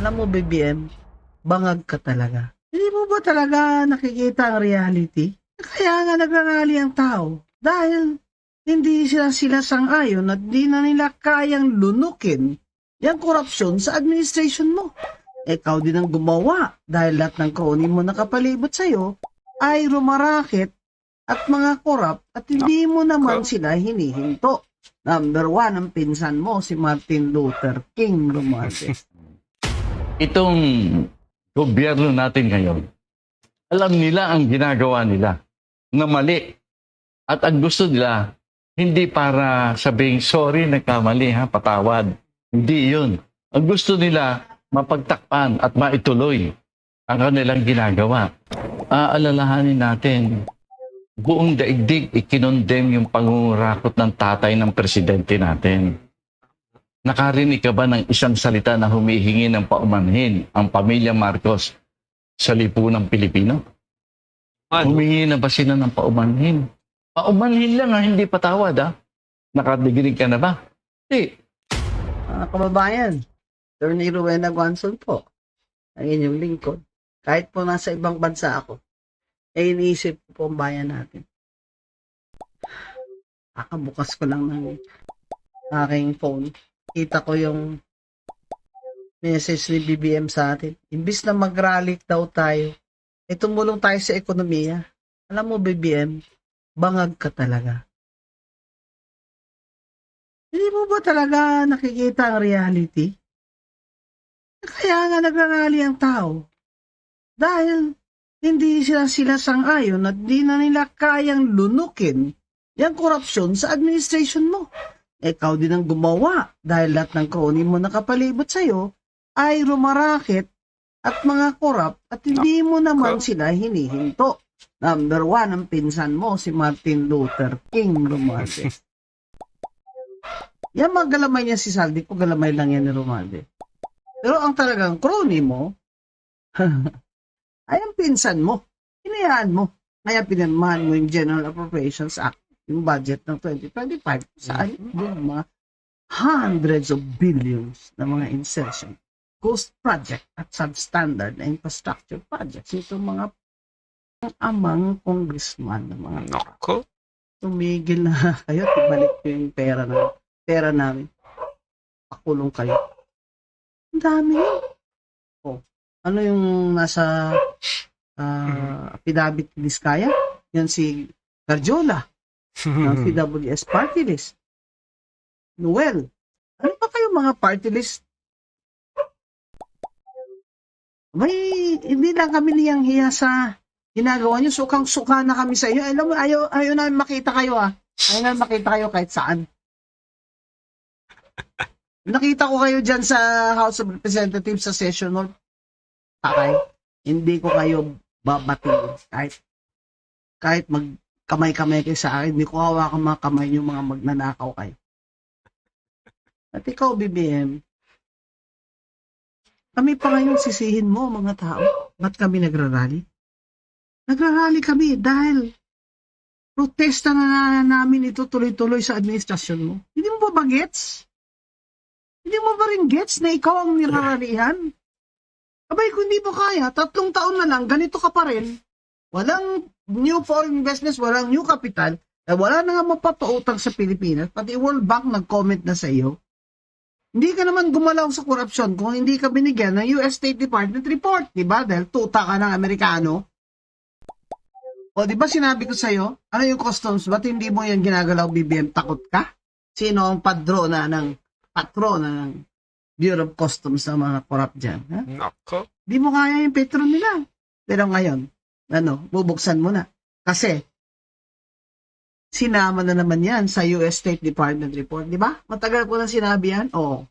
Alam mo, BBM, bangag ka talaga. Hindi mo ba talaga nakikita ang reality? Kaya nga nagrarally ang tao. Dahil hindi sila sang-ayon at di na nila kayang lunukin yung korupsyon sa administration mo. Ikaw din ang gumawa dahil lahat ng kauni mo nakapalibot sa'yo ay rumarakit at mga korap at hindi mo naman sila hinihinto. Number 1, ang pinsan mo, si Martin Luther King Romualdez. Itong gobyerno natin ngayon, alam nila ang ginagawa nila na mali. At ang gusto nila, hindi para sabing, sorry, nagkamali ha, patawad. Hindi yun. Ang gusto nila, mapagtakpan at maituloy ang kanilang ginagawa. Aalalahanin natin, buong daigdig ikinondem yung pangungurakot ng tatay ng presidente natin. Nakarinig ka ba ng isang salita na humihingi ng paumanhin ang pamilya Marcos sa lipunang Pilipino? Humingi na ba sila ng paumanhin? Paumanhin lang hindi patawad Nakadiginig ka na ba? Hindi. Mga kababayan, Attorney Rowena Guanzon po, ang inyong lingkod. Kahit po nasa ibang bansa ako, ay iniisip ko po ang bayan natin. Kakabukas ko lang ng aking phone. Kita ko yung message ni BBM sa atin. Imbis na mag-rally daw tayo, tumulong tayo sa ekonomiya. Alam mo, BBM, bangag ka talaga. Hindi mo ba talaga nakikita ang reality? Kaya nga nagrarally ang tao. Dahil hindi sila sang-ayon at di na nila kayang lunukin yung korupsyon sa administration mo. Ikaw din ang gumawa dahil lahat ng kauni mo nakapalibot sa'yo ay rumarakit at mga korap at hindi mo naman sila hinihinto. Number 1, ang pinsan mo, si Martin Luther King Romualdez. Yan mga galamay niya si Saldi ko, galamay lang yan ni Romualdez. Pero ang talagang crony mo, ay ang pinsan mo. Hinayaan mo. Kaya pinirmahan mo yung General Appropriations Act, yung budget ng 2025, saan yung mga hundreds of billions na mga insertion, ghost project at substandard na infrastructure projects. Ito mga amang congressman na mga Nako. tumigil na kayo, ibalik ko yung pera namin. Pakulong kayo. Ang dami yun. Oh, ano yung nasa affidavit ni Diskaya? Yan si Garjola ng PWS party list. Noel, ano pa kayo mga party list? May, hindi lang kami niyang hiya sa ginagawa niyo. Sukang-suka na kami sa iyo. Alam mo, ayaw namin makita kayo Ayaw namin makita kayo kahit saan. Nakita ko kayo dyan sa House of Representatives sa session hall. Okay? Hindi ko kayo babatiin. Kahit magkamay-kamay kayo sa akin, hindi ko hawakan mga kamay yung mga magnanakaw kayo. At ikaw, BBM, kami pa ngayon sisihin mo, mga tao. Ba't kami nagrarally? Nagrarally kami dahil protesta na namin ito tuloy-tuloy sa administrasyon mo. Hindi mo ba gets? Hindi mo ba rin gets na ikaw ang niraralihan? Abay, kung hindi mo kaya, 3 taon na lang, ganito ka pa rin. Walang new foreign investments, walang new capital, wala na nga mapapautang sa Pilipinas, pati World Bank nag-comment na sa iyo. Hindi ka naman gumalaw sa korupsyon kung hindi ka binigyan ng US State Department report, di ba? Dahil tuta ka ng Amerikano. O, di ba sinabi ko sa iyo, ano yung customs? Ba't hindi mo yan ginagalaw, BBM? Takot ka? Sino ang patrona ng Bureau of Customs ng mga korap dyan? Ha? Nako. Di mo kaya yung petron nila. Pero ngayon, bubuksan mo na. Kasi, sinama na naman yan sa US State Department report. Di ba? Matagal ko na sinabi yan. Oo.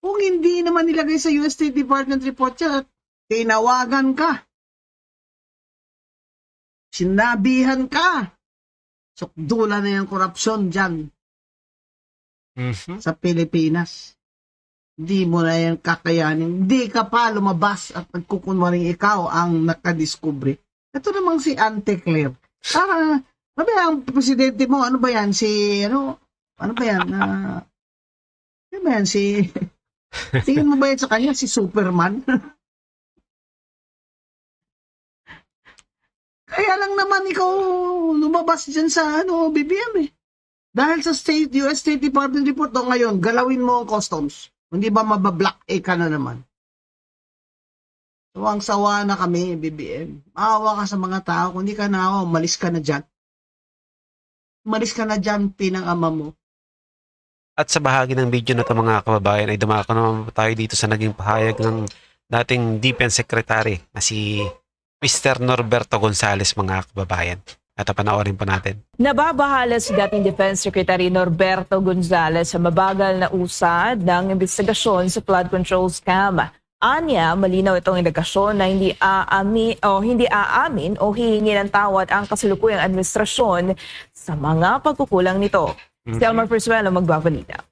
Kung hindi naman nilagay sa US State Department report yan, tinawagan ka. Sinabihan ka. Sukdula na yung korupsyon dyan sa Pilipinas. Hindi mo na yan kakayanin. Hindi ka pa lumabas at nagkukunwaring ikaw ang nakadiskubre. Ito namang si Auntie Claire. Ano ba ang presidente mo? Ano ba yan? Ano ba yan? Ano ba yan, tingin mo ba yan sa kanya, si Superman? Kaya lang naman ikaw lumabas dyan sa BBM eh. Dahil sa US State Department report ngayon, galawin mo ang customs. Hindi ba mabablock A ka na naman? Sawang-sawa na kami, BBM. Maawa ka sa mga tao. Kung hindi ka naawa, umalis ka na dyan. Umalis ka na dyan, pinang ama mo. At sa bahagi ng video na ito mga kababayan ay dumako naman tayo dito sa naging pahayag ng dating Defense Secretary na si Mr. Norberto Gonzales mga kababayan. At panoorin po natin. Nababahala si dating Defense Secretary Norberto Gonzales sa mabagal na usad ng investigasyon sa flood control scam. Anya, malinaw itong indikasyon na hindi aamin o hihingi ng tawad ang kasalukuyang administrasyon sa mga pagkukulang nito. Si Elmer Persuelo magbabalita.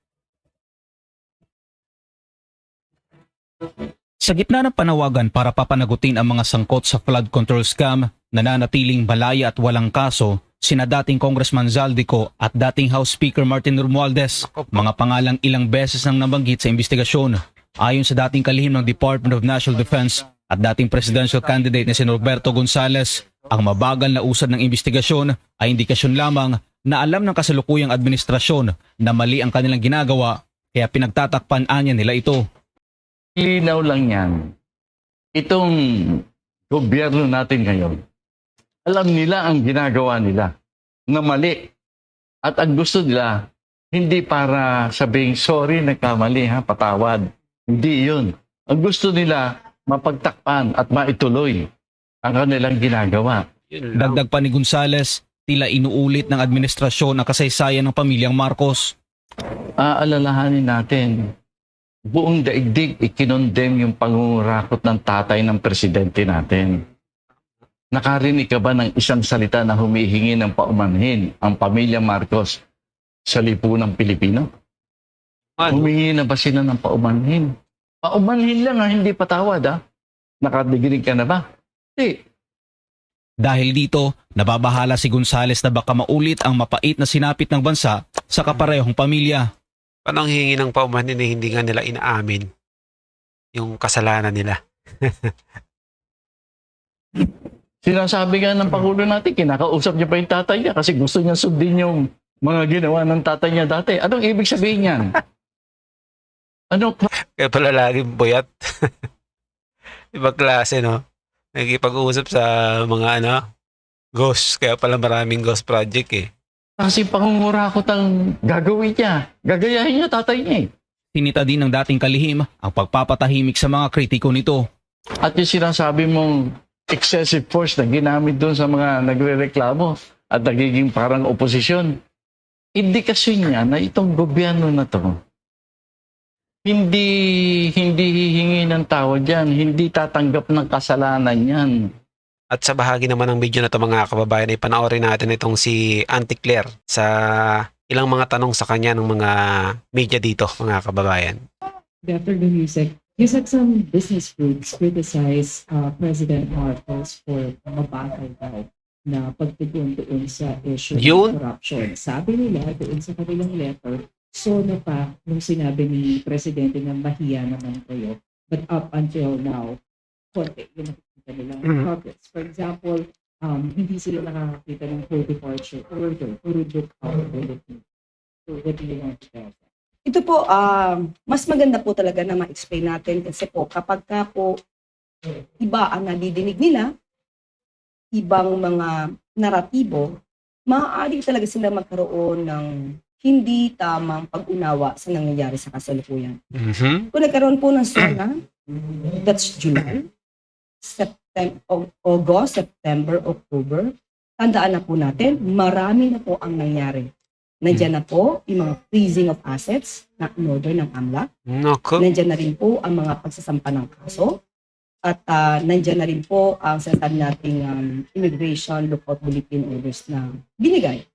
Sa gitna ng panawagan para papanagutin ang mga sangkot sa flood control scam, nananatiling malaya at walang kaso sina dating Congressman Zaldico at dating House Speaker Martin Romualdez, mga pangalang ilang beses nang nabanggit sa investigasyon. Ayon sa dating kalihim ng Department of National Defense at dating presidential candidate na si Norberto Gonzales, ang mabagal na usad ng investigasyon ay indikasyon lamang na alam ng kasalukuyang administrasyon na mali ang kanilang ginagawa, kaya pinagtatakpan anya nila ito. Linaw lang yan. Itong gobyerno natin ngayon, alam nila ang ginagawa nila na mali. At ang gusto nila, hindi para sabing, sorry, nagkamali ha, patawad. Hindi yun. Ang gusto nila, mapagtakpan at maituloy ang kanilang ginagawa. Dagdag pa ni Gonzales, tila inuulit ng administrasyon ang kasaysayan ng pamilyang Marcos. Aalalahanin natin, buong daigdig ikinondem yung pangungurakot ng tatay ng presidente natin. Nakarinig ka ba ng isang salita na humihingi ng paumanhin ang pamilya Marcos sa lipunang Pilipino? Humingi na ba sila ng paumanhin? Paumanhin lang hindi patawad Nakadigirig ka na ba? Hindi. Dahil dito, nababahala si Gonzales na baka maulit ang mapait na sinapit ng bansa sa kaparehong pamilya. Paano ang hihingi ng paumanhin na hindi nga nila inaamin yung kasalanan nila? Sinasabi nga ng Pangulo natin, kinakausap niya pa yung tatay niya kasi gusto niya sundin yung mga ginawa ng tatay niya dati. Anong ibig sabihin niyan? Kaya pala laging buyat. Ibang klase, no? Nagkipag-uusap sa mga ghost. Kaya pala maraming ghost project eh. Kasi pangungurakot ang gagawin niya. Gagayahin niya tatay niya eh. Tinita din ng dating kalihim ang pagpapatahimik sa mga kritiko nito. At yung sinasabi mong excessive force na ginamit doon sa mga nagre-reklamo at nagiging parang oposisyon, indikasyon niya na itong gobyerno na to, hindi hihingi ng tawad yan, hindi tatanggap ng kasalanan yan. At sa bahagi naman ng video na ito mga kababayan ay panoorin natin itong si Auntie Claire sa ilang mga tanong sa kanya ng mga media dito mga kababayan. After the music, you said some business groups criticize President Marcos for mabagal daw na pagtugon doon sa issue Yun? ng corruption. Sabi nila doon sa kanilang letter, so na pa nung sinabi ni Presidente na mahiya naman kayo. But up until now, konti yung nakikita nilang progress. For example, hindi sila nakakakita ng full departure order, puro look accountability. So what do you want to tell them? Ito po, mas maganda po talaga na ma-explain natin kasi po kapag ka po iba ang nadidinig nila, ibang mga naratibo, maaari talaga sila magkaroon ng hindi tamang pag-unawa sa nangyayari sa kasalukuyan. Kung nagkaroon po ng SONA, that's July, August, September, October, tandaan na po natin, marami na po ang nangyari. Nandiyan na po yung mga freezing of assets na in-order ng AMLAC. Nako. Nandiyan na rin po ang mga pagsasampa ng kaso. At nandiyan na rin po ang sinasabi nating immigration lookout bulletin orders na binigay.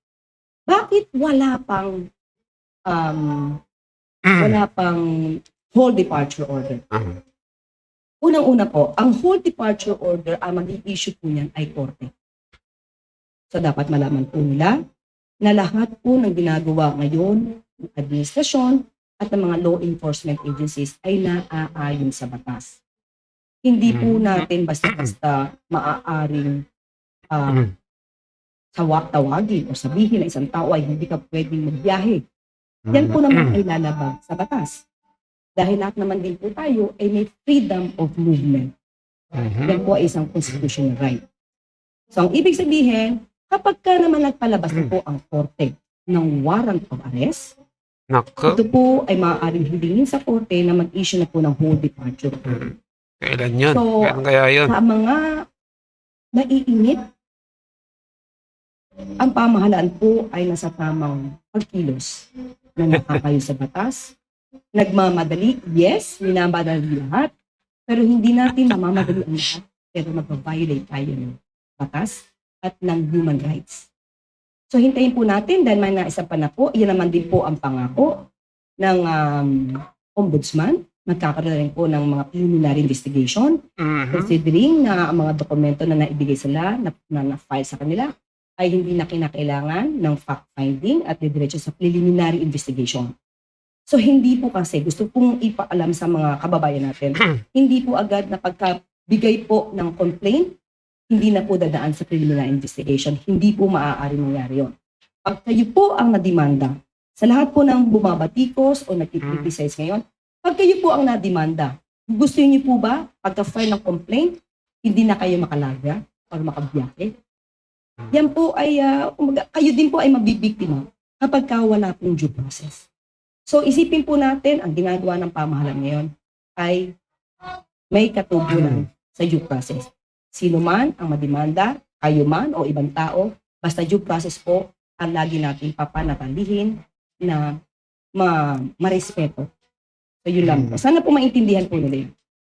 Bakit wala pang whole departure order? Unang-una po, ang whole departure order, ang mag-i-issue po niyan ay korte. So dapat malaman po nila na lahat po ng ginagawa ngayon ng administrasyon at ng mga law enforcement agencies ay naaayon sa batas. Hindi po natin basta-basta maaaring tawagin o sabihin na isang tao ay hindi ka pwedeng magbiyahe. Yan po naman ay lalabag sa batas. Dahil lahat naman din po tayo ay may freedom of movement. Yan po ay isang constitutional right. So, ang ibig sabihin, kapag ka naman nagpalabas na po ang korte ng warrant of arrest, Nako, ito po ay maaaring hilingin sa korte na mag-issue na po ng whole departure. kailan yun? So, Kailan kaya yun? Sa mga naiinit, ang pamahalaan po ay nasa tamang pagkilos na nakakayo sa batas. Nagmamadali, yes, minamadali lahat, pero hindi natin mamamadali ang lahat, pero mag-violate tayo ng batas at ng human rights. So hintayin po natin dahil may naisa pa na po, yan naman din po ang pangako ng ombudsman. Magkakaroon rin po ng mga preliminary investigation considering na ang mga dokumento na naibigay sila, na na-file sa kanila, ay hindi na kinakailangan ng fact-finding at didiretso sa preliminary investigation. So hindi po kasi, gusto pong ipaalam sa mga kababayan natin, hindi po agad na pagkabigay po ng complaint, hindi na po dadaan sa preliminary investigation. Hindi po maaari mangyari yun. Pag kayo po ang nadimanda, sa lahat po ng bumabatikos o nagkikriticize ngayon, pag kayo po ang nadimanda, gusto niyo po ba, pagka-file ng complaint, hindi na kayo makalaga o makabiyahe? Yan po ay, kayo din po ay mabibiktima kapag wala pong due process. So isipin po natin, ang ginagawa ng pamahalaan ngayon ay may katugunan sa due process. Sino man ang madimanda, kayo man o ibang tao, basta due process po ang lagi natin papanatilihin na marespeto. So yun lang po. Sana po maintindihan po nila yun.